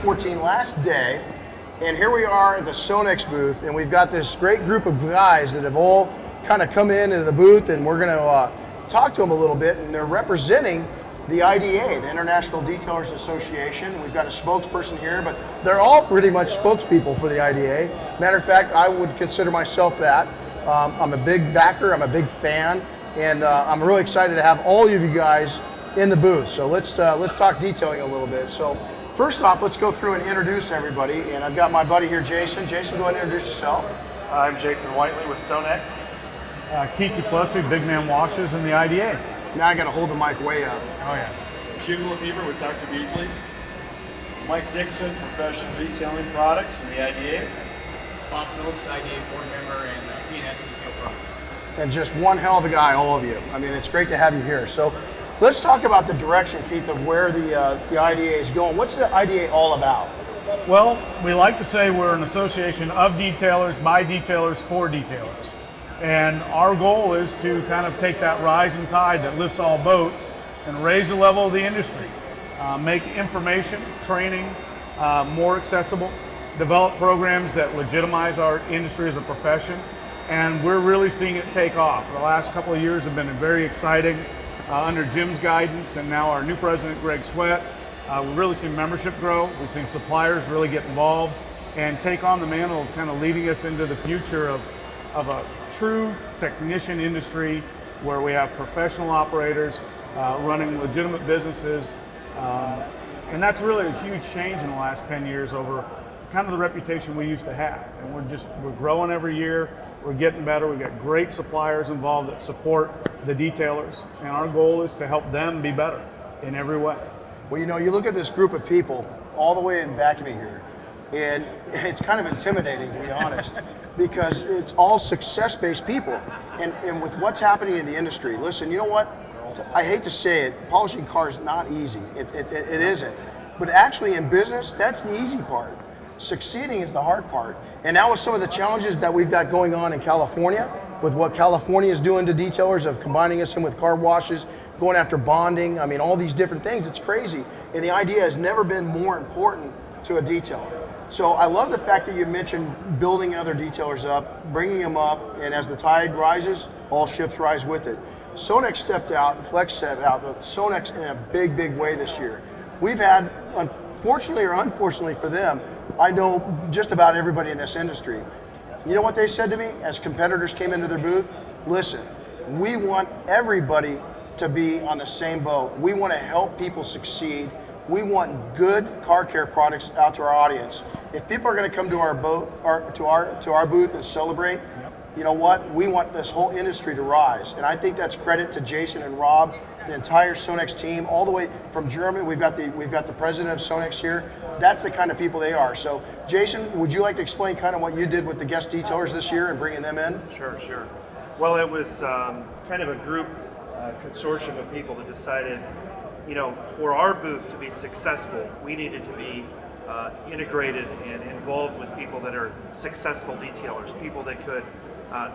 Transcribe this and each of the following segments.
2014, last day, and here we are at the SONAX booth, and we've got this great group of guys that have all kind of come into the booth, and we're going to talk to them a little bit, and they're representing the IDA, the International Detailers Association. We've got a spokesperson here, but they're all pretty much spokespeople for the IDA. Matter of fact, I would consider myself that. I'm a big backer, I'm a big fan, and I'm really excited to have all of you guys in the booth. So let's talk detailing a little bit. So first off, let's go through and introduce everybody. And I've got my buddy here, Jason. Jason, go ahead and introduce yourself. I'm Jason Whiteley with SONAX. Keith Duplessis, Big Man Washes in the IDA. Now I got to hold the mic way up. Oh yeah. Hugo Lefevre with Dr. Beasley's. Mike Dixon, Professional Detailing Products in the IDA. Bob Phillips, IDA board member and P&S Detail Products. And just one hell of a guy, all of you. I mean, it's great to have you here. So let's talk about the direction, Keith, of where the IDA is going. What's the IDA all about? Well, we like to say we're an association of detailers, by detailers, for detailers. And our goal is to kind of take that rising tide that lifts all boats and raise the level of the industry. Make information, training more accessible, develop programs that legitimize our industry as a profession, and we're really seeing it take off. The last couple of years have been very exciting under Jim's guidance and now our new president, Greg Sweat. We've really seen membership grow, we've seen suppliers really get involved and take on the mantle of kind of leading us into the future of a true technician industry where we have professional operators running legitimate businesses, and that's really a huge change in the last 10 years over kind of the reputation we used to have. And we're growing every year, we're getting better, we've got great suppliers involved that support the detailers, and our goal is to help them be better in every way. Well, you know, you look at this group of people all the way in back of me here, and it's kind of intimidating, to be honest, because it's all success-based people. And with what's happening in the industry, listen, you know what? I hate to say it, polishing cars is not easy. It isn't. But actually in business, that's the easy part. Succeeding is the hard part. And now with some of the challenges that we've got going on in California, with what California is doing to detailers of combining us in with car washes, going after bonding, I mean, all these different things, it's crazy. And the idea has never been more important to a detailer. So I love the fact that you mentioned building other detailers up, bringing them up, and as the tide rises, all ships rise with it. SONAX stepped out, and Flex stepped out, but SONAX in a big, big way this year. We've had, unfortunately or unfortunately for them, I know just about everybody in this industry. You know what they said to me as competitors came into their booth? Listen, we want everybody to be on the same boat. We want to help people succeed. We want good car care products out to our audience. If people are going to come to our boat, or to our booth and celebrate, you know what? We want this whole industry to rise, and I think that's credit to Jason and Rob, the entire SONAX team, all the way from Germany. We've got the president of SONAX here. That's the kind of people they are. So, Jason, would you like to explain kind of what you did with the guest detailers this year and bringing them in? Sure. Well, it was kind of a group consortium of people that decided, you know, for our booth to be successful, we needed to be integrated and involved with people that are successful detailers, people that could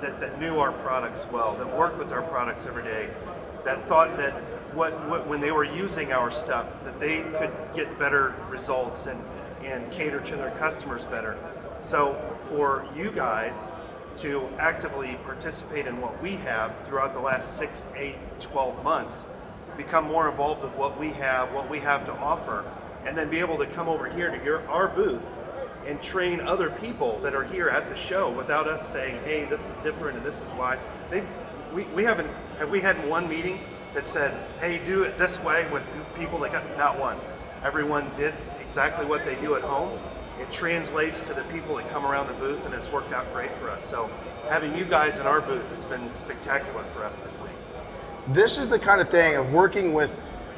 that knew our products well, that worked with our products every day, that thought that when they were using our stuff, that they could get better results and cater to their customers better. So for you guys to actively participate in what we have throughout the last 6, 8, 12 months, become more involved with what we have to offer, and then be able to come over here to our booth and train other people that are here at the show without us saying, hey, this is different and this is why. Have we had one meeting that said, hey, do it this way with people that got, not one. Everyone did exactly what they do at home. It translates to the people that come around the booth, and it's worked out great for us. So having you guys in our booth has been spectacular for us this week. This is the kind of thing of working with,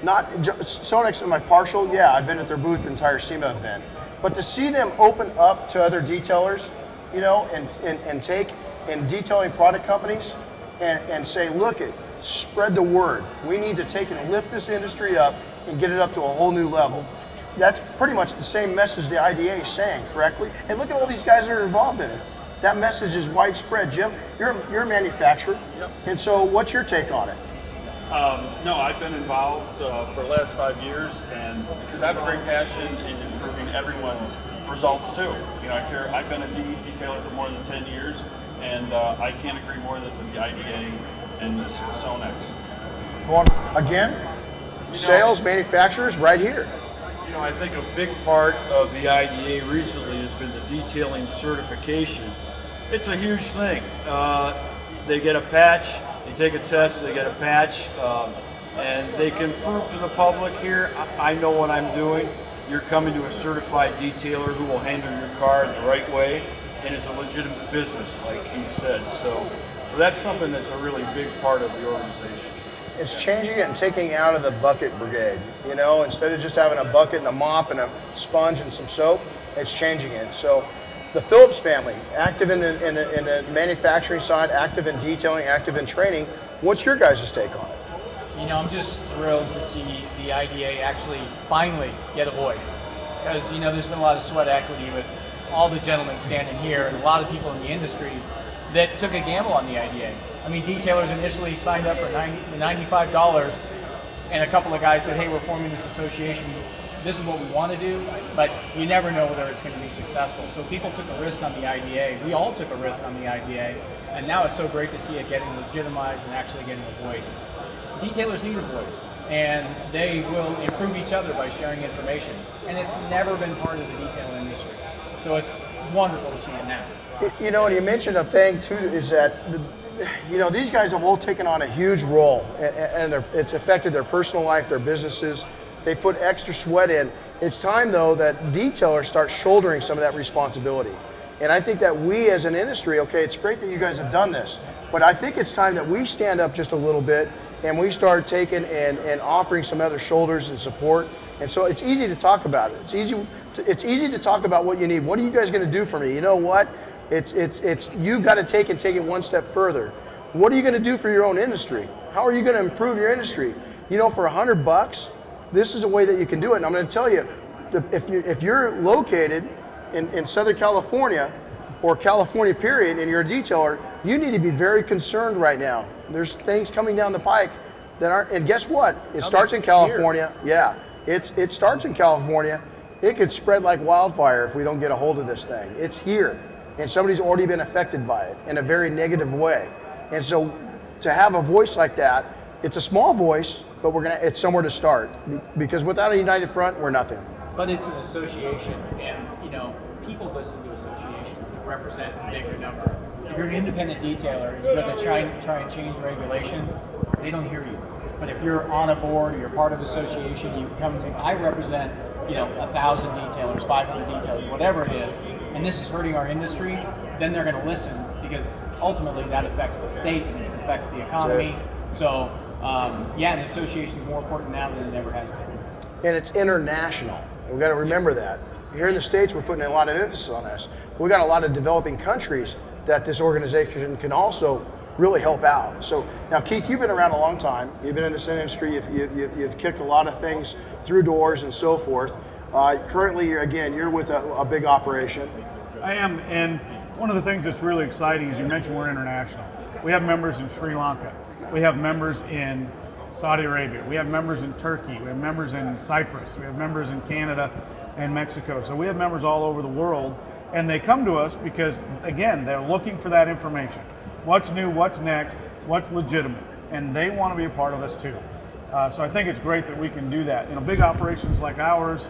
not SONAX. Am I partial? Yeah, I've been at their booth the entire SEMA event. But to see them open up to other detailers, you know, and take and detailing product companies and say, look, spread the word. We need to take and lift this industry up and get it up to a whole new level. That's pretty much the same message the IDA is saying, correctly? And look at all these guys that are involved in it. That message is widespread. Jim, you're a manufacturer, yep. And so what's your take on it? No, I've been involved for the last 5 years, and because I have a great passion in improving everyone's results too. You know, I've been a detailer for more than 10 years, and I can't agree more with the IDA and the SONAX. Again, sales, manufacturers, right here. You know, I think a big part of the IDA recently has been the detailing certification. It's a huge thing. They get a patch, they take a test, they get a patch, and they can prove to the public here, I know what I'm doing. You're coming to a certified detailer who will handle your car in the right way, and it's a legitimate business, like he said. So that's something that's a really big part of the organization. It's changing it and taking it out of the bucket brigade. You know, instead of just having a bucket and a mop and a sponge and some soap, it's changing it. So the Phillips family, active in the manufacturing side, active in detailing, active in training. What's your guys' take on it? You know, I'm just thrilled to see the IDA actually finally get a voice. Because, you know, there's been a lot of sweat equity with all the gentlemen standing here and a lot of people in the industry that took a gamble on the IDA. I mean, detailers initially signed up for $95, and a couple of guys said, hey, we're forming this association. This is what we want to do, but we never know whether it's going to be successful. So people took a risk on the IDA. We all took a risk on the IDA, and now it's so great to see it getting legitimized and actually getting a voice. Detailers need a voice, and they will improve each other by sharing information. And it's never been part of the detail industry. So it's wonderful to see it now. You know, and you mentioned a thing too, is that, you know, these guys have all taken on a huge role, and it's affected their personal life, their businesses. They put extra sweat in. It's time, though, that detailers start shouldering some of that responsibility. And I think that we as an industry, okay, it's great that you guys have done this, but I think it's time that we stand up just a little bit and we start taking and offering some other shoulders and support. And so it's easy to talk about it. It's easy to talk about what you need. What are you guys going to do for me? You know what? It's you've got to take it one step further. What are you going to do for your own industry? How are you going to improve your industry? You know, for $100, this is a way that you can do it. And I'm going to tell you, if you're located in Southern California or California period, and you're a detailer, you need to be very concerned right now. There's things coming down the pike that aren't, and guess what? It starts in California. Yeah, it starts in California. It could spread like wildfire if we don't get a hold of this thing. It's here, and somebody's already been affected by it in a very negative way. And so to have a voice like that, it's a small voice, but it's somewhere to start, because without a united front, we're nothing. But it's an association, and you know, people listen to associations that represent a bigger number. If you're an independent detailer, you go to try and change regulation, they don't hear you. But if you're on a board or you're part of an association, you come in, I represent, you know, 1,000 detailers, 500 detailers, whatever it is, and this is hurting our industry, then they're going to listen, because ultimately that affects the state and it affects the economy. So yeah, an association is more important now than it ever has been. And it's international. We've got to remember that. Here in the States, we're putting a lot of emphasis on this. We've got a lot of developing countries that this organization can also really help out. So now, Keith, you've been around a long time. You've been in this industry. You've kicked a lot of things through doors and so forth. Currently, you're with a big operation. I am, and one of the things that's really exciting is you mentioned we're international. We have members in Sri Lanka. We have members in Saudi Arabia. We have members in Turkey. We have members in Cyprus. We have members in Canada and Mexico. So we have members all over the world, and they come to us because, again, they're looking for that information. What's new, what's next, what's legitimate, and they want to be a part of us too. So I think it's great that we can do that. You know, big operations like ours,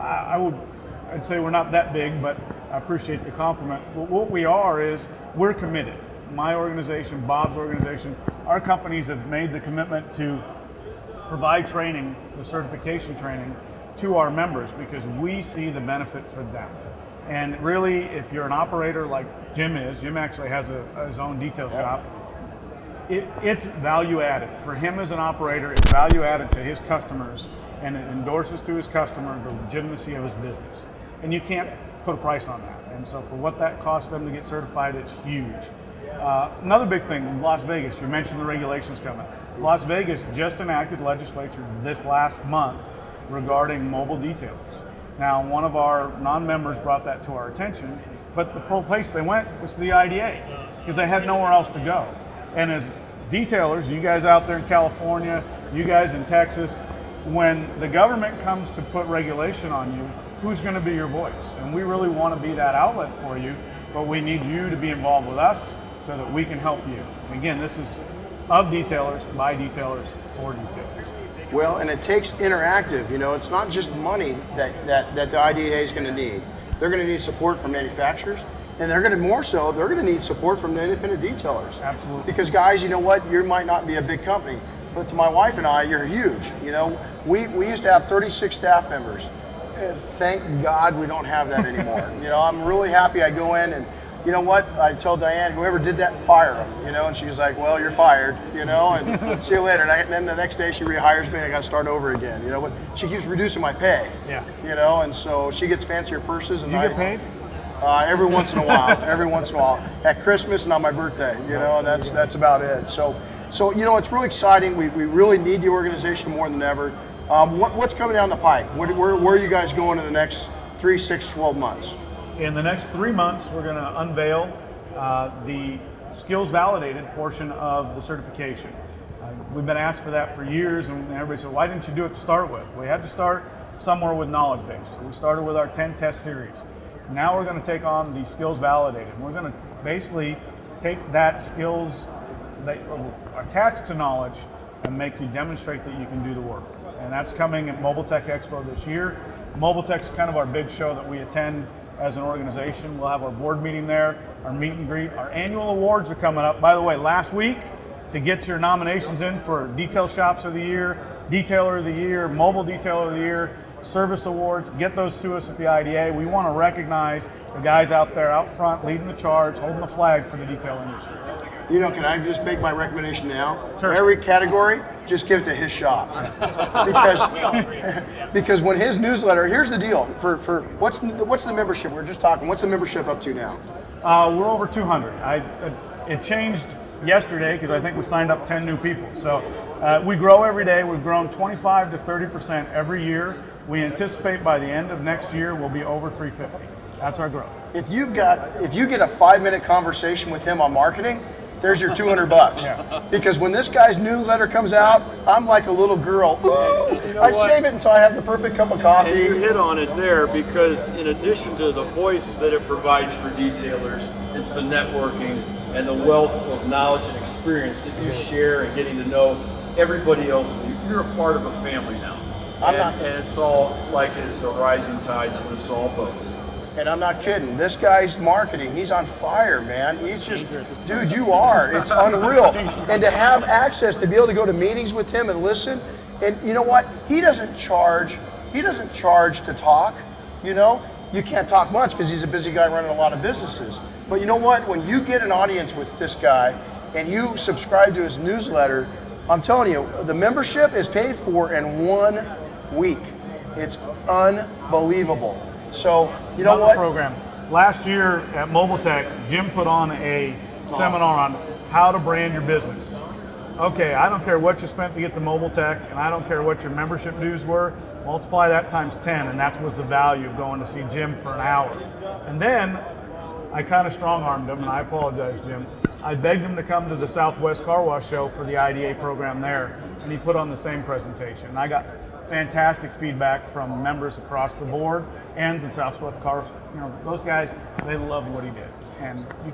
I'd say we're not that big, but I appreciate the compliment. But what we are is we're committed. My organization, Bob's organization, our companies have made the commitment to provide training, the certification training, to our members because we see the benefit for them. And really, if you're an operator like Jim is, Jim actually has his own detail shop, it's value added. For him as an operator, it's value added to his customers, and it endorses to his customer the legitimacy of his business. And you can't put a price on that. And so for what that costs them to get certified, it's huge. Another big thing, Las Vegas, you mentioned the regulations coming. Las Vegas just enacted legislature this last month regarding mobile detailers. Now, one of our non-members brought that to our attention, but the whole place they went was to the IDA because they had nowhere else to go. And as detailers, you guys out there in California, you guys in Texas, when the government comes to put regulation on you, who's going to be your voice? And we really want to be that outlet for you, but we need you to be involved with us so that we can help you. Again, this is of detailers, by detailers, for detailers. Well, and it takes interactive, you know, it's not just money that the IDA is going to need. They're going to need support from manufacturers, and they're going to need support from the independent detailers. Absolutely. Because guys, you know what, you might not be a big company, but to my wife and I, you're huge. You know, we used to have 36 staff members. Thank God we don't have that anymore. You know, I'm really happy I go in and, you know what, I told Diane, whoever did that, fire them, you know, and she was like, well, you're fired, you know, and see you later. And then the next day she rehires me and I got to start over again, you know, but she keeps reducing my pay, you know, and so she gets fancier purses. And You get paid? Every once in a while, at Christmas and on my birthday, you know, and that's about it. So you know, it's really exciting. We really need the organization more than ever. What's coming down the pike? Where are you guys going in the next 3, 6, 12 months? In the next 3 months, we're going to unveil the skills validated portion of the certification. We've been asked for that for years, and everybody said, why didn't you do it to start with? We had to start somewhere with knowledge base. So we started with our 10 test series. Now we're going to take on the skills validated. We're going to basically take that skills that are attached to knowledge and make you demonstrate that you can do the work. And that's coming at Mobile Tech Expo this year. Mobile Tech's kind of our big show that we attend as an organization. We'll have our board meeting there, our meet and greet. Our annual awards are coming up. By the way, last week, to get your nominations in for Detail Shops of the Year, Detailer of the Year, Mobile Detailer of the Year, Service Awards, get those to us at the IDA. We want to recognize the guys out there out front leading the charge, holding the flag for the detail industry. You know, can I just make my recommendation now? Sure. Every category, just give it to his shop. because when his newsletter, here's the deal. For what's the membership? We were just talking. What's the membership up to now? We're over 200. It changed yesterday because I think we signed up 10 new people. So we grow every day. We've grown 25 to 30% every year. We anticipate by the end of next year we'll be over 350. That's our growth. If you get a 5-minute conversation with him on marketing, there's your $200. Yeah. Because when this guy's newsletter comes out, I'm like a little girl. Ooh, You know I what? save it until I have the perfect cup of And coffee. you hit on it there, because in addition to the voice that it provides for detailers, it's the networking and the wealth of knowledge and experience that you share and getting to know everybody else. You're a part of a family now. And it's all like it's a rising tide that lifts all boats. And I'm not kidding. This guy's marketing, he's on fire, man. He's just, dude, you are. It's unreal. And to have access, to be able to go to meetings with him and listen. And you know what? He doesn't charge to talk, you know? You can't talk much because he's a busy guy running a lot of businesses. But you know what? When you get an audience with this guy and you subscribe to his newsletter, I'm telling you, the membership is paid for in 1 week. It's unbelievable. So, you know what? Program. Last year at Mobile Tech, Jim put on a seminar on how to brand your business. Okay, I don't care what you spent to get to Mobile Tech, and I don't care what your membership dues were, multiply that times 10, and that was the value of going to see Jim for an hour. And then I kind of strong-armed him, and I apologize, Jim. I begged him to come to the Southwest Car Wash Show for the IDA program there, and he put on the same presentation. And I got fantastic feedback from members across the board and the Southwest Car. You know, those guys, they loved what he did, and you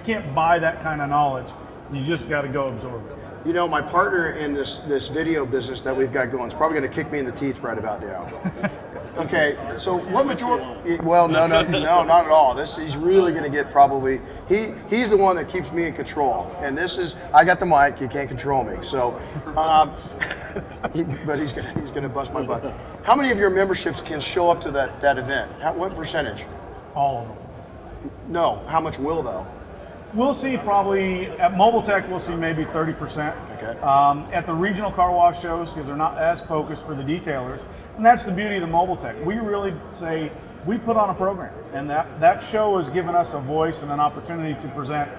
can't buy that kind of knowledge. You just got to go absorb it. You know, my partner in this video business that we've got going is probably going to kick me in the teeth right about now. Okay, so what majority? Well, no, not at all. He's really going to get probably. He's the one that keeps me in control, and I got the mic. You can't control me. So, but he's going to bust my butt. How many of your memberships can show up to that event? What percentage? All of them. No. How much will though? We'll see probably, at Mobile Tech, we'll see maybe 30%. Okay. At the regional car wash shows, because they're not as focused for the detailers, and that's the beauty of the Mobile Tech. We really say, we put on a program, and that show has given us a voice and an opportunity to present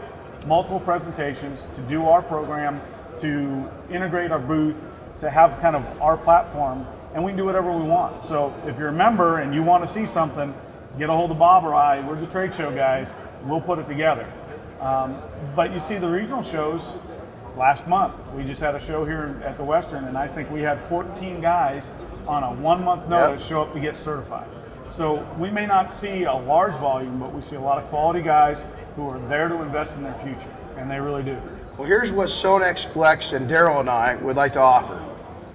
multiple presentations, to do our program, to integrate our booth, to have kind of our platform, and we can do whatever we want. So if you're a member and you want to see something, get a hold of Bob or I. We're the trade show guys. We'll put it together. But you see the regional shows, last month, we just had a show here at the Western, and I think we had 14 guys on a 1 month notice show up to get certified. So we may not see a large volume, but we see a lot of quality guys who are there to invest in their future, and they really do. Well, here's what SONAX Flex and Daryl and I would like to offer.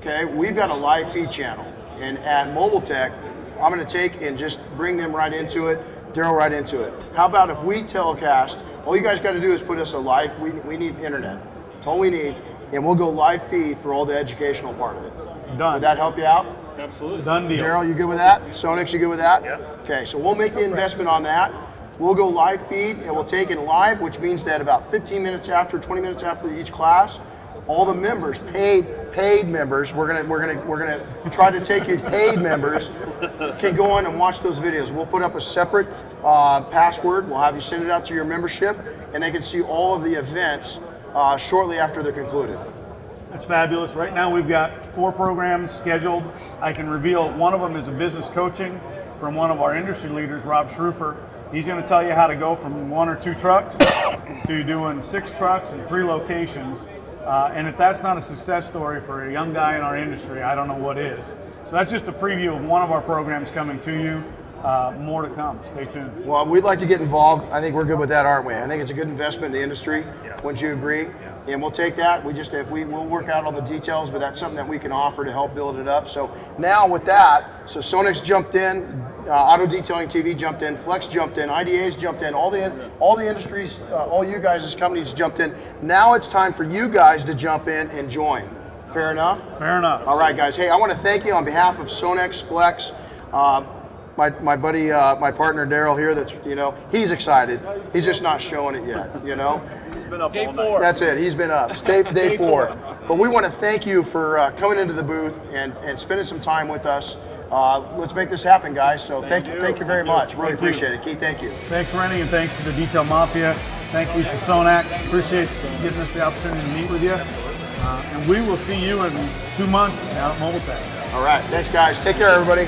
Okay, we've got a live feed channel, and at Mobile Tech, I'm going to take and just bring them right into it, Daryl right into it. How about if we telecast? All you guys got to do is put us a live. We need internet. That's all we need, and we'll go live feed for all the educational part of it. Done. Would that help you out? Absolutely. Done deal. Daryl, you good with that? SONAX, you good with that? Yeah. Okay, so we'll make the investment on that. We'll go live feed, and we'll take it live, which means that about 15 minutes after, 20 minutes after each class, all the members, paid members, we're gonna try to take you paid members, can go on and watch those videos. We'll put up a separate password. We'll have you send it out to your membership, and they can see all of the events shortly after they're concluded. It's fabulous. Right now we've got 4 programs scheduled. I can reveal one of them is a business coaching from one of our industry leaders, Rob Schrufer. He's going to tell you how to go from 1 or 2 trucks to doing 6 trucks in 3 locations. And if that's not a success story for a young guy in our industry, I don't know what is. So that's just a preview of one of our programs coming to you. More to come. Stay tuned. Well, we'd like to get involved. I think we're good with that, aren't we? I think it's a good investment in the industry. Wouldn't you agree? And we'll take that. We'll work out all the details, but that's something that we can offer to help build it up. So now with that, so SONAX jumped in, Auto Detailing TV jumped in, Flex jumped in, IDA's jumped in, all the industries, all you guys' companies jumped in. Now it's time for you guys to jump in and join. Fair enough? Fair enough. All right, guys. Hey, I want to thank you on behalf of SONAX, Flex, my buddy, my partner Daryl here. That's he's excited. He's just not showing it yet. He's been up Day all 4. night. That's it. He's been up. It's day 4. But we want to thank you for coming into the booth and spending some time with us. Let's make this happen, guys. So thank you very much. Really appreciate it. Keith, thank you. Thanks, Renny, and thanks to the Detail Mafia. Thank you to SONAX. Appreciate giving us the opportunity to meet with you. And we will see you in 2 months out at Mobile Tech. All right. Thanks, guys. Take care, everybody.